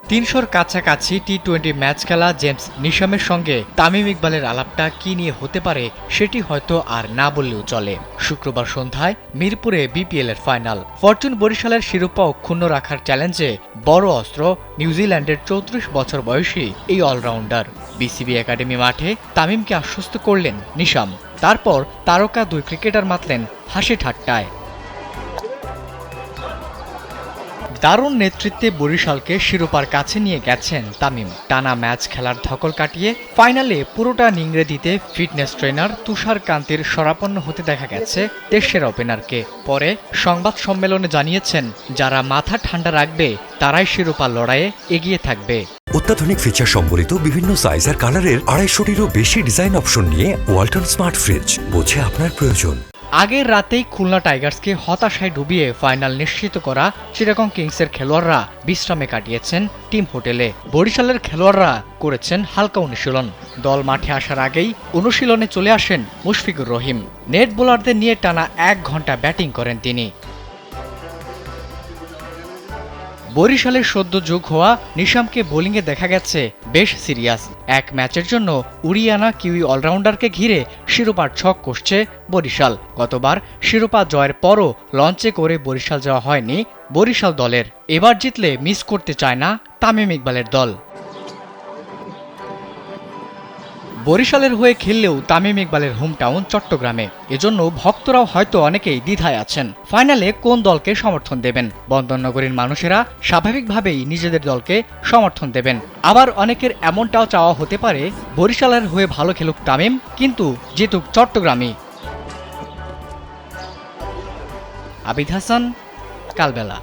৩০০-র কাছাকাছি টি-20 ম্যাচ খেলা জেমস নিশামের সঙ্গে তামিম ইকবালের আলাপটা কী নিয়ে হতে পারে সেটি হয়তো আর না বললেও চলে। শুক্রবার সন্ধ্যায় মিরপুরে বিপিএলের ফাইনাল। ফরচুন বরিশালের শিরোপা অক্ষুণ্ণ রাখার চ্যালেঞ্জে বড় অস্ত্র নিউজিল্যান্ডের ৩৪ বছর বয়সী এই অলরাউন্ডার। বিসিবি একাডেমি মাঠে তামিমকে আশ্বস্ত করলেন নিশাম। তারপর তারকা দুই ক্রিকেটার মাতলেন হাসি ঠাট্টায়। দারুণ নেতৃত্বে বরিশালকে শিরোপার কাছে নিয়ে গেছেন তামিম। টানা ম্যাচ খেলার ধকল কাটিয়ে ফাইনালে পুরোটা নিংড়ে দিতে ফিটনেস ট্রেনার তুষার কান্তির শরাপন্ন হতে দেখা গেছে দেশের ওপেনারকে। পরে সংবাদ সম্মেলনে জানিয়েছেন, যারা মাথা ঠান্ডা রাখবে তারাই শিরোপা লড়াইয়ে এগিয়ে থাকবে। অত্যাধুনিক ফিচার সম্বলিত বিভিন্ন সাইজ আর কালারের ২৫০টিরও বেশি ডিজাইন অপশন নিয়ে ওয়ালটন স্মার্ট ফ্রিজ, বোঝে আপনার প্রয়োজন। আগের রাতেই খুলনা টাইগার্সকে হতাশায় ডুবিয়ে ফাইনাল নিশ্চিত করা চিটাগং কিংসের খেলোয়াড়রা বিশ্রামে কাটিয়েছেন টিম হোটেলে। বরিশালের খেলোয়াড়রা করেছেন হালকা অনুশীলন। দল মাঠে আসার আগেই অনুশীলনে চলে আসেন মুশফিকুর রহিম। নেট বোলারদের নিয়ে টানা ১ ঘন্টা ব্যাটিং করেন তিনি। বরিশালের সদ্য যোগ হওয়া নিশামকে বোলিংয়ে দেখা গেছে বেশ সিরিয়াস। এক ম্যাচের জন্য উড়িয়ে আনা কিউই অলরাউন্ডারকে ঘিরে শিরোপার ছক কষছে বরিশাল। গতবার শিরোপা জয়ের পরও লঞ্চে করে বরিশাল যাওয়া হয়নি বরিশাল দলের। এবার জিতলে মিস করতে চায় না তামিম ইকবালের দল। বরিশালের হয়ে খেললেও তামিম ইকবালের হোমটাউন চট্টগ্রামে, এজন্য ভক্তরাও হয়তো অনেকেই দ্বিধায় আছেন ফাইনালে কোন দলকে সমর্থন দেবেন। বন্দরনগরীর মানুষেরা স্বাভাবিকভাবেই নিজেদের দলকে সমর্থন দেবেন। আবার অনেকের এমনটাও চাওয়া হতে পারে বরিশালের হয়ে ভালো খেলুক তামিম, কিন্তু জিতুক চট্টগ্রামই। আবিদ হাসান, কালবেলা।